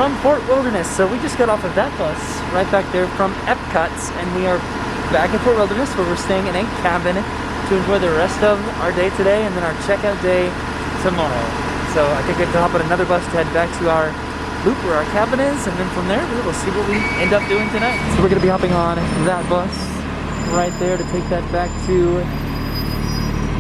from Fort Wilderness. So we just got off of that bus right back there from Epcot's, and we are back in Fort Wilderness where we're staying in a cabin to enjoy the rest of our day today and then our checkout day tomorrow. So I think we have to hop on another bus to head back to our loop where our cabin is, and then from there we'll see what we end up doing tonight. So we're going to be hopping on that bus right there to take that back to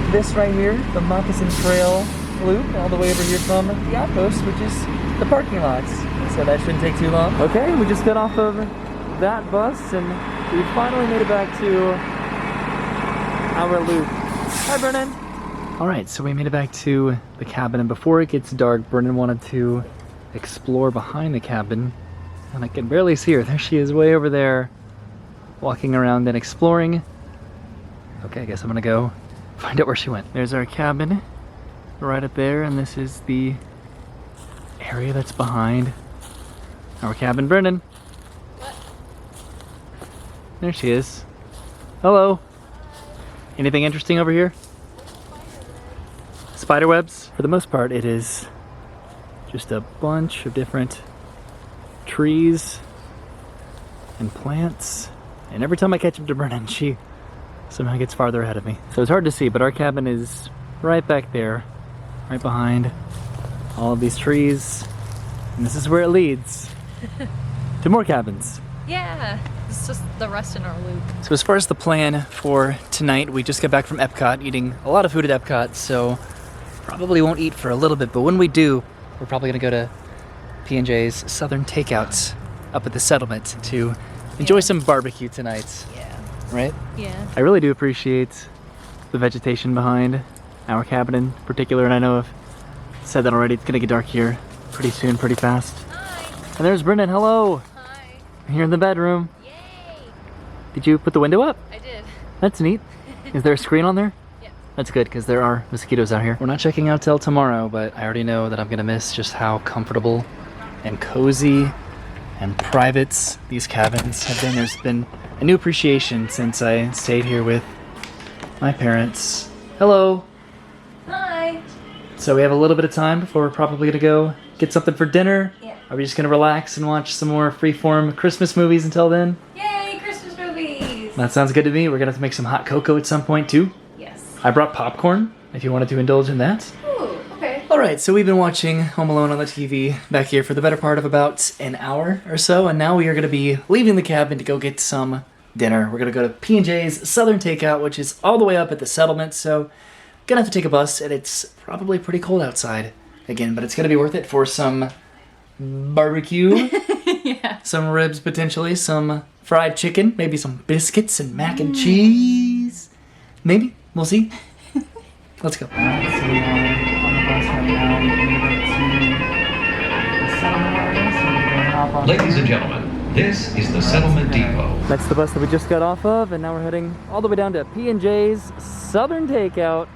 this right here, the Moccasin Trail loop, all the way over here from the outpost, which is the parking lots. So that shouldn't take too long. Okay, we just got off of that bus and we finally made it back to our loop. Hi, Brennan. All right, so we made it back to the cabin, and before it gets dark, Brennan wanted to explore behind the cabin, and I can barely see her. There she is, way over there, walking around and exploring. Okay, I guess I'm gonna go find out where she went. There's our cabin right up there, and this is the area that's behind our cabin. Brendan. What? There she is. Hello. Anything interesting over here? Spider webs. For the most part, it is just a bunch of different trees and plants. And every time I catch up to Brennan, she somehow gets farther ahead of me. So it's hard to see, but our cabin is right back there, right behind all of these trees. And this is where it leads to more cabins. Yeah, it's just the rest in our loop. So as far as the plan for tonight, we just got back from Epcot, eating a lot of food at Epcot, so probably won't eat for a little bit, but when we do, we're probably gonna go to P&J's Southern Takeout up at the settlement to enjoy some barbecue tonight. Yeah. Right? Yeah. I really do appreciate the vegetation behind our cabin in particular, and I know I've said that already, it's gonna get dark here pretty soon, pretty fast. Hi. And there's Brendan, hello! Hi. Here in the bedroom. Yay! Did you put the window up? I did. That's neat. Is there a screen on there? Yeah. That's good, because there are mosquitoes out here. We're not checking out till tomorrow, but I already know that I'm gonna miss just how comfortable and cozy and private these cabins have been. There's been a new appreciation since I stayed here with my parents. Hello! Hi. So we have a little bit of time before we're probably gonna go get something for dinner. Yeah. Are we just gonna relax and watch some more freeform Christmas movies until then? Yay, Christmas movies! That sounds good to me. We're gonna have to make some hot cocoa at some point too. Yes. I brought popcorn, if you wanted to indulge in that. Ooh, okay. Alright, so we've been watching Home Alone on the TV back here for the better part of about an hour or so, and now we are gonna be leaving the cabin to go get some dinner. We're gonna go to P&J's Southern Takeout, which is all the way up at the settlement, so gonna have to take a bus, and it's probably pretty cold outside again, but it's gonna be worth it for some barbecue, Yeah. some ribs potentially, some fried chicken, maybe some biscuits and mac and cheese. Maybe, we'll see. Let's go. Alright, so we are on the bus right now. We made it to the settlement area, so we're gonna hop on Ladies here. and gentlemen, this is the Settlement Depot. That's the bus that we just got off of, and now we're heading all the way down to P&J's Southern Takeout,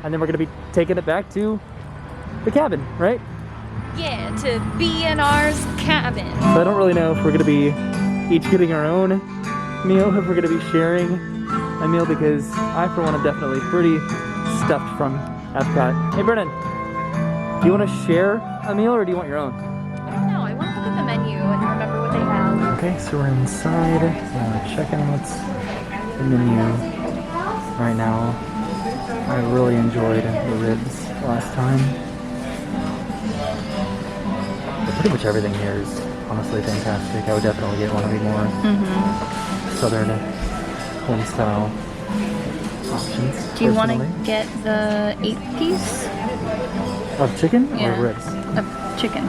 and then we're gonna be taking it back to the cabin, right? Yeah, to B&R's cabin. So I don't really know if we're gonna be each getting our own meal, if we're gonna be sharing a meal, because I, for one, am definitely pretty stuffed from Epcot. Hey, Brennan, do you want to share a meal or do you want your own? I don't know, I want to look at the menu and remember what they have. Okay, so we're inside, checking out the menu right now. I really enjoyed the ribs last time. But pretty much everything here is honestly fantastic. I would definitely get one of the more southern homestyle options. Do you want to personally. get the 8-piece? Of chicken Yeah. or ribs? Of chicken.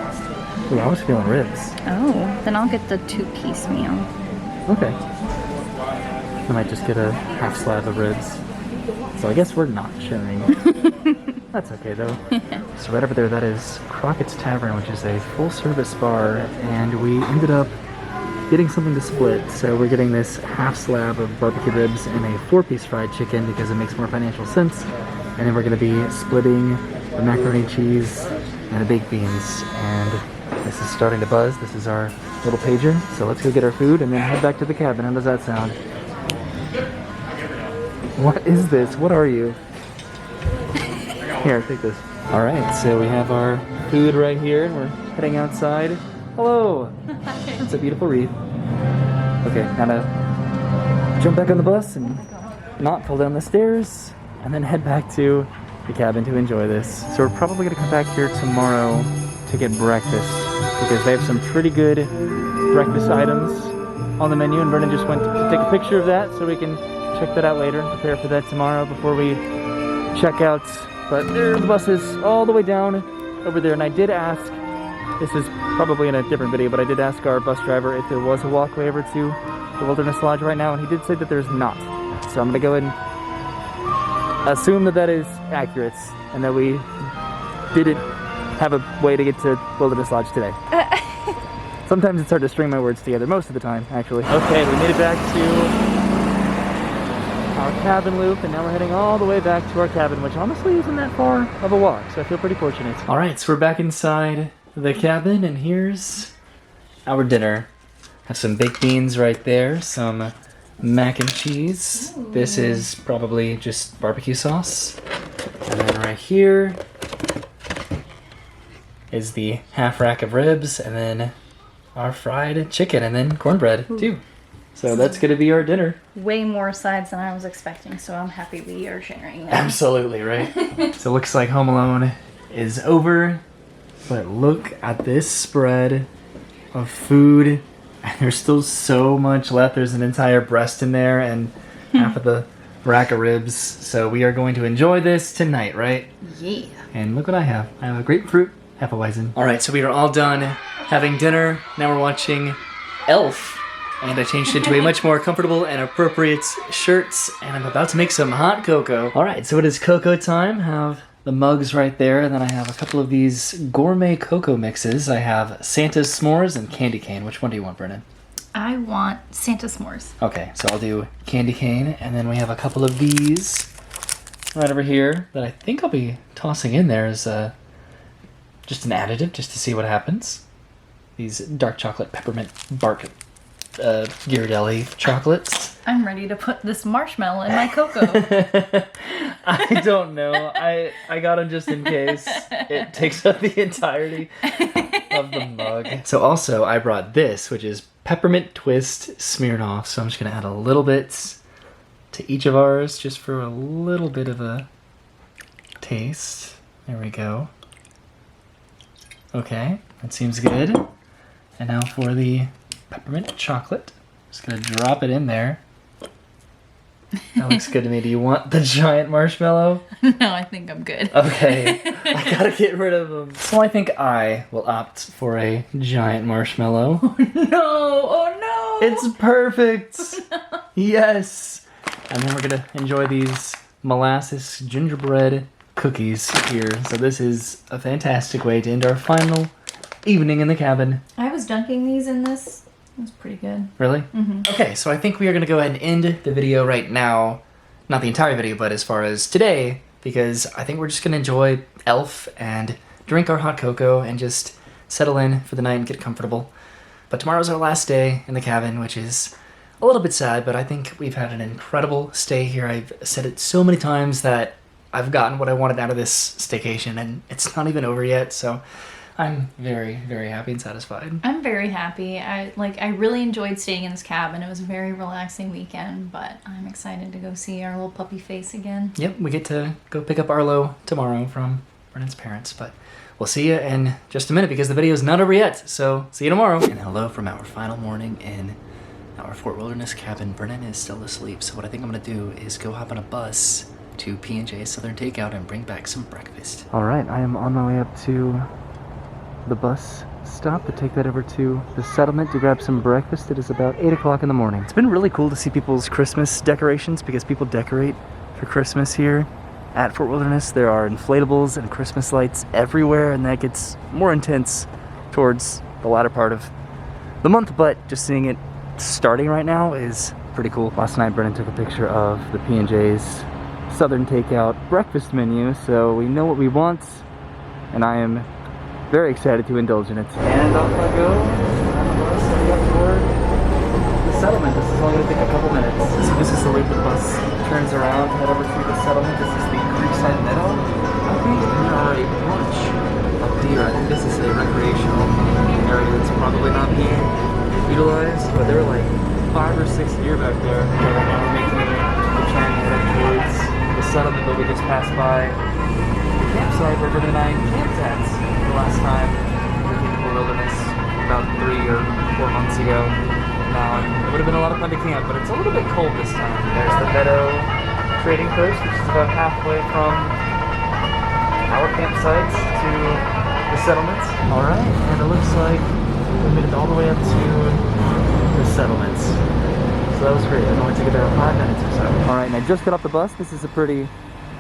Ooh, I was feeling ribs. Oh, then I'll get the 2-piece meal. Okay. I might just get a half slab of ribs. So I guess we're not sharing. That's okay though. So right over there, that is Crockett's Tavern, which is a full-service bar, and we ended up getting something to split. So we're getting this half slab of barbecue ribs and a 4-piece fried chicken because it makes more financial sense. And then we're going to be splitting the macaroni cheese and the baked beans. And this is starting to buzz. This is our little pager. So let's go get our food and then head back to the cabin. How does that sound? What is this? What are you? Here, take this. Alright, so we have our food right here, and we're heading outside Hello. It's a beautiful wreath. Okay, gotta jump back on the bus and not fall down the stairs, and then head back to the cabin to enjoy this. So we're probably gonna come back here tomorrow to get breakfast because they have some pretty good breakfast items on the menu, and Vernon just went to take a picture of that so we can check that out later and prepare for that tomorrow before we check out. But there are the buses all the way down over there, and I did ask, this is probably in a different video, but I did ask our bus driver if there was a walkway over to the Wilderness Lodge right now, and he did say that there's not. So I'm gonna go and assume that that is accurate and that we didn't have a way to get to Wilderness Lodge today. Sometimes it's hard to string my words together, most of the time, actually. Okay, we made it back to our cabin loop, and now we're heading all the way back to our cabin, which honestly isn't that far of a walk, so I feel pretty fortunate. All right, so we're back inside the cabin, and here's our dinner. Have some baked beans right there, some mac and cheese. Ooh. This is probably just barbecue sauce. And then right here is the half rack of ribs, and then our fried chicken, and then cornbread too. So that's gonna be our dinner. Way more sides than I was expecting, so I'm happy we are sharing that. Absolutely, right? So it looks like Home Alone is over, but look at this spread of food. And there's still so much left. There's an entire breast in there and half of the rack of ribs. So we are going to enjoy this tonight, right? Yeah. And look what I have. I have a grapefruit Hefeweizen. All right, so we are all done having dinner. Now we're watching Elf. And I changed into a much more comfortable and appropriate shirt. And I'm about to make some hot cocoa. All right, so it is cocoa time. Have the mugs right there. And then I have a couple of these gourmet cocoa mixes. I have Santa's s'mores and candy cane. Which one do you want, Brennan? I want Santa s'mores. Okay, so I'll do candy cane. And then we have a couple of these right over here that I think I'll be tossing in there as just an additive, just to see what happens. These dark chocolate peppermint bark Ghirardelli chocolates. I'm ready to put this marshmallow in my cocoa. I don't know. I got them just in case. It takes up the entirety of the mug. So also I brought this, which is peppermint twist Smirnoff. So I'm just gonna add a little bit to each of ours just for a little bit of a taste. There we go. Okay, that seems good. And now for the peppermint chocolate. Just gonna drop it in there. That looks good to me. Do you want the giant marshmallow? No, I think I'm good. Okay, I gotta get rid of them. So I think I will opt for a giant marshmallow. Oh no, oh no! It's perfect! No. Yes! And then we're gonna enjoy these molasses gingerbread cookies here. So this is a fantastic way to end our final evening in the cabin. I was dunking these in this. It was pretty good. Really? Mm-hmm. Okay, so I think we are going to go ahead and end the video right now. Not the entire video, but as far as today, because I think we're just going to enjoy Elf and drink our hot cocoa and just settle in for the night and get comfortable. But tomorrow's our last day in the cabin, which is a little bit sad, but I think we've had an incredible stay here. I've said it so many times that I've gotten what I wanted out of this staycation, and it's not even over yet, so I'm very, very happy and satisfied. I'm very happy. I really enjoyed staying in this cabin. It was a very relaxing weekend, but I'm excited to go see our little puppy face again. Yep, we get to go pick up Arlo tomorrow from Brennan's parents, but we'll see you in just a minute because the video is not over yet, so see you tomorrow. And hello from our final morning in our Fort Wilderness cabin. Brennan is still asleep, so what I think I'm gonna do is go hop on a bus to P&J Southern Takeout and bring back some breakfast. All right, I am on my way up to the bus stop to take that over to the settlement to grab some breakfast. It is about 8 o'clock in the morning. It's been really cool to see people's Christmas decorations because people decorate for Christmas here at Fort Wilderness. There are inflatables and Christmas lights everywhere, and that gets more intense towards the latter part of the month, but just seeing it starting right now is pretty cool. Last night Brennan took a picture of the P&J's Southern Takeout breakfast menu, so we know what we want, and I am very excited to indulge in it. And off I go on the bus heading up toward the settlement. This is only going to take a couple minutes. So this is the way the bus turns around to head over to the settlement. This is the Creekside Meadow. I think we are a bunch up here. I think this is a recreational area that's probably 5 or 6 deer back there. So right now we're making the turn heading towards the settlement that we just passed by. The campsite where Brennan and I camped at the last time we came to the wilderness about 3 or 4 months ago. Now, it would have been a lot of fun to camp, but it's a little bit cold this time. There's the Meadow Trading Post, which is about halfway from our campsites to the settlement. Alright, and it looks like we made it all the way up to the settlements. So that was great. It only took about 5 minutes or so. Alright, and I just got off the bus. This is a pretty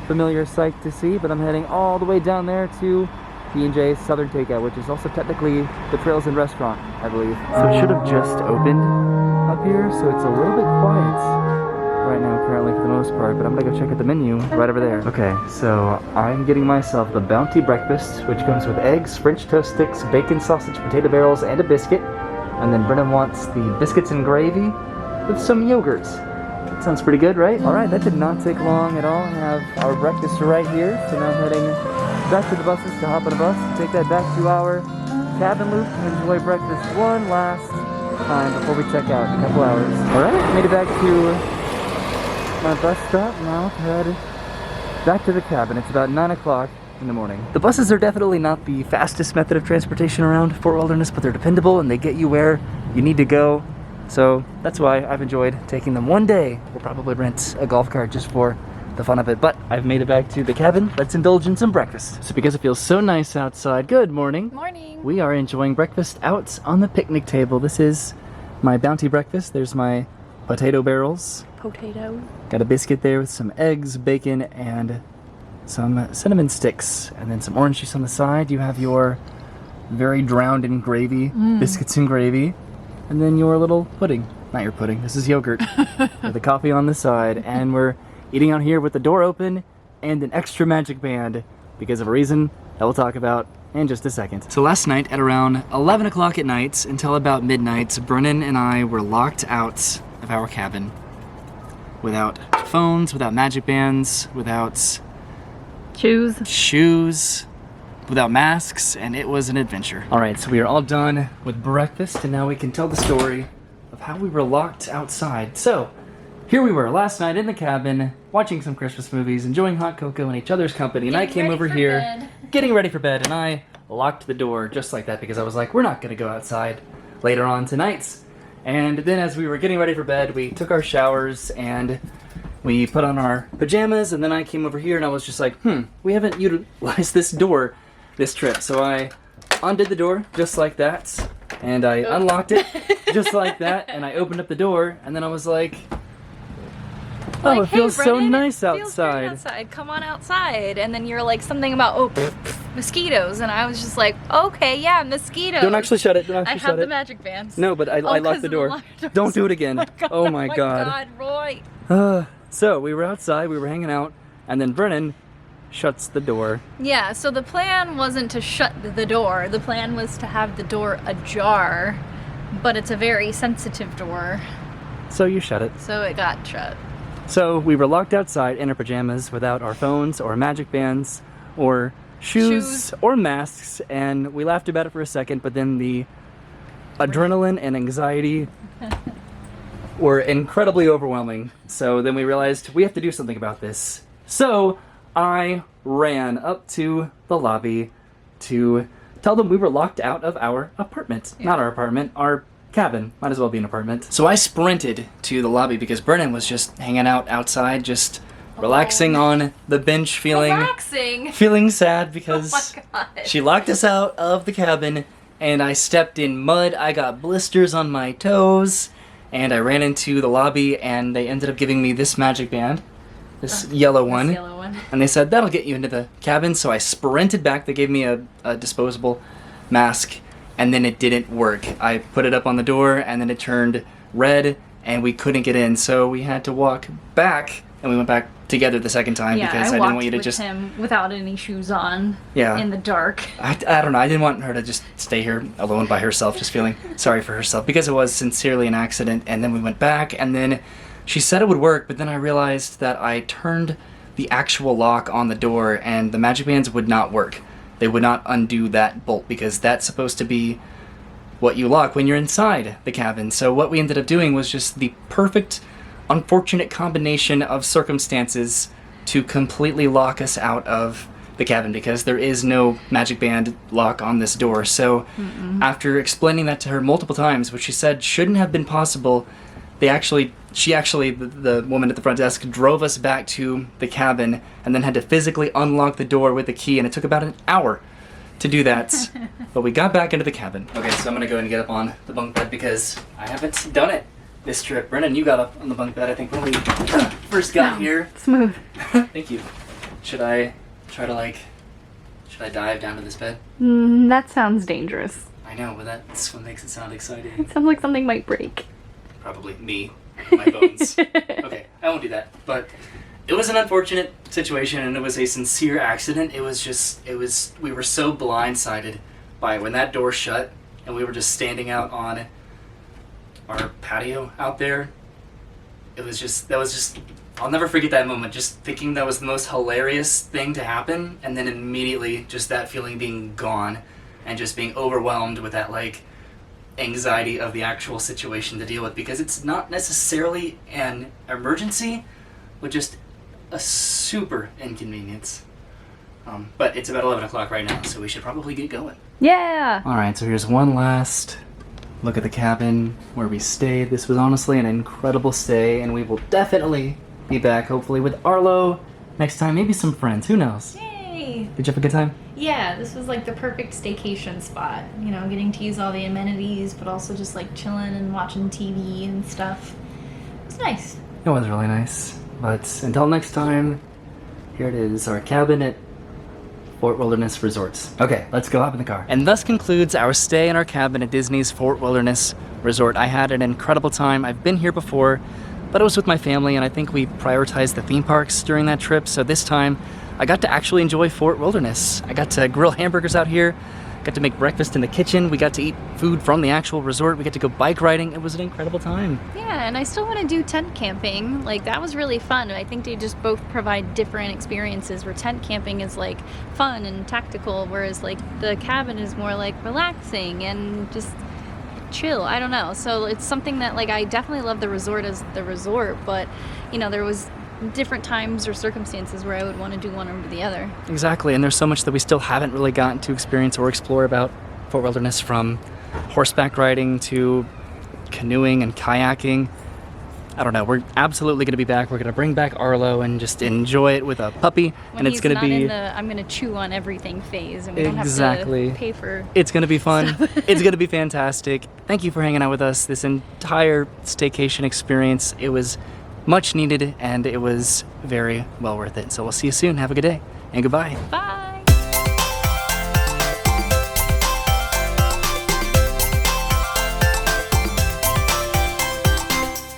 familiar sight to see, but I'm heading all the way down there to B&J's Southern Takeout, which is also technically the Trails and Restaurant, I believe. So it should have just opened up here, so it's a little bit quiet right now apparently for the most part, but I'm gonna go check out the menu right over there. Okay, so I'm getting myself the Bounty Breakfast, which comes with eggs, French toast sticks, bacon, sausage, potato barrels, and a biscuit. And then Brennan wants the biscuits and gravy with some yogurt. That sounds pretty good, right? Alright, that did not take long at all. I have our breakfast right here, so now I'm heading back to the buses to hop on a bus, take that back to our cabin loop and enjoy breakfast one last time before we check out in a couple hours. Alright, made it back to my bus stop. Now head back to the cabin. It's about 9 o'clock in the morning. The buses are definitely not the fastest method of transportation around Fort Wilderness, but they're dependable and they get you where you need to go. So that's why I've enjoyed taking them. One day we'll probably rent a golf cart just for the fun of it, but I've made it back to the cabin. Let's indulge in some breakfast. So because it feels so nice outside, good morning. Morning. We are enjoying breakfast out on the picnic table. This is my Bounty breakfast. There's my potato barrels. Potato. Got a biscuit there with some eggs, bacon, and some cinnamon sticks, and then some orange juice on the side. You have your very drowned in gravy, biscuits and gravy, and then your little pudding. Not your pudding, this is yogurt. With the coffee on the side, and we're eating out here with the door open and an extra magic band because of a reason that we'll talk about in just a second. So last night at around 11 o'clock at night until about midnight, Brennan and I were locked out of our cabin without phones, without magic bands, without shoes, without masks, and it was an adventure. Alright, so we are all done with breakfast and now we can tell the story of how we were locked outside. So here we were last night in the cabin, watching some Christmas movies, enjoying hot cocoa in each other's company, and I came over here, getting ready for bed, and I locked the door just like that because I was like, we're not going to go outside later on tonight. And then as we were getting ready for bed, we took our showers and we put on our pajamas, and then I came over here and I was just like, we haven't utilized this door this trip. So I undid the door just like that, and I unlocked it just like that, and I opened up the door, and then I was like, oh, Like, it feels hey, so Brennan, nice it feels great outside. outside. Come on outside. And then you're like something about mosquitoes, and I was just like, okay, yeah, mosquitoes. Don't actually shut it. Don't I actually have shut the it. magic bands. No, but I 'cause locked of the door. locked doors. Don't do it again. Oh my god. Roy. So we were outside, we were hanging out, and then Brennan shuts the door. Yeah, so the plan wasn't to shut the door. The plan was to have the door ajar, but it's a very sensitive door, So you shut it. so it got shut. So we were locked outside in our pajamas without our phones or magic bands or shoes or masks, and we laughed about it for a second, but then the adrenaline and anxiety were incredibly overwhelming. So then we realized we have to do something about this. So I ran up to the lobby to tell them we were locked out of our apartment. Not our apartment, our cabin. Might as well be an apartment. So I sprinted to the lobby because Brennan was just hanging out outside, just relaxing on the bench, feeling sad because Oh my god. she locked us out of the cabin, and I stepped in mud. I got blisters on my toes, and I ran into the lobby, and they ended up giving me this magic band, this yellow one. This yellow one. And they said, that'll get you into the cabin. So I sprinted back. They gave me a disposable mask, and then it didn't work. I put it up on the door, and then it turned red, and we couldn't get in. So we had to walk back, and we went back together the second time because I didn't want you to with just... him without any shoes on. Yeah. In the dark. I don't know. I didn't want her to just stay here alone by herself, just feeling sorry for herself, because it was sincerely an accident. And then we went back, and then she said it would work, but then I realized that I turned the actual lock on the door, and the magic bands would not work. They would not undo that bolt, because that's supposed to be what you lock when you're inside the cabin. So what we ended up doing was just the perfect, unfortunate combination of circumstances to completely lock us out of the cabin, because there is no magic band lock on this door. So after explaining that to her multiple times, which she said shouldn't have been possible, the woman at the front desk drove us back to the cabin and then had to physically unlock the door with the key, and it took about an hour to do that. But we got back into the cabin. Okay, so I'm gonna go and get up on the bunk bed because I haven't done it this trip. Brennan, you got up on the bunk bed, I think, when we first got here. Smooth. Thank you. Should I dive down to this bed? That sounds dangerous. I know, but that's what makes it sound exciting. It sounds like something might break. Probably me, my bones. Okay, I won't do that. But it was an unfortunate situation, and it was a sincere accident. We were so blindsided by it when that door shut, and we were just standing out on our patio out there. I'll never forget that moment, just thinking that was the most hilarious thing to happen, and then immediately just that feeling being gone, and just being overwhelmed with that, like, anxiety of the actual situation to deal with, because it's not necessarily an emergency, but just a super inconvenience. But it's about 11 o'clock right now, so we should probably get going. Yeah! Alright, so here's one last look at the cabin where we stayed. This was honestly an incredible stay, and we will definitely be back, hopefully, with Arlo next time. Maybe some friends, who knows? Yay! Did you have a good time? Yeah, this was like the perfect staycation spot. You know, getting to use all the amenities, but also just like chilling and watching TV and stuff. It was nice. It was really nice. But until next time, here it is, our cabin at Fort Wilderness Resorts. Okay, let's go hop in the car. And thus concludes our stay in our cabin at Disney's Fort Wilderness Resort. I had an incredible time. I've been here before, but it was with my family, and I think we prioritized the theme parks during that trip. So this time, I got to actually enjoy Fort Wilderness. I got to grill hamburgers out here, got to make breakfast in the kitchen, we got to eat food from the actual resort, we got to go bike riding. It was an incredible time. Yeah, and I still want to do tent camping. Like, that was really fun. I think they just both provide different experiences, where tent camping is like fun and tactical, whereas like the cabin is more like relaxing and just chill. I don't know. So it's something that, like, I definitely love the resort as the resort, but you know, there was different times or circumstances where I would want to do one over the other. Exactly, and there's so much that we still haven't really gotten to experience or explore about Fort Wilderness, from horseback riding to canoeing and kayaking. I don't know, we're absolutely going to be back. We're going to bring back Arlo and just enjoy it with a puppy. When and it's going to be in the I'm going to chew on everything phase, and we don't have to pay for... It's going to be fun. It's going to be fantastic. Thank you for hanging out with us this entire staycation experience. It was much needed, and it was very well worth it. So we'll see you soon. Have a good day, and goodbye. Bye!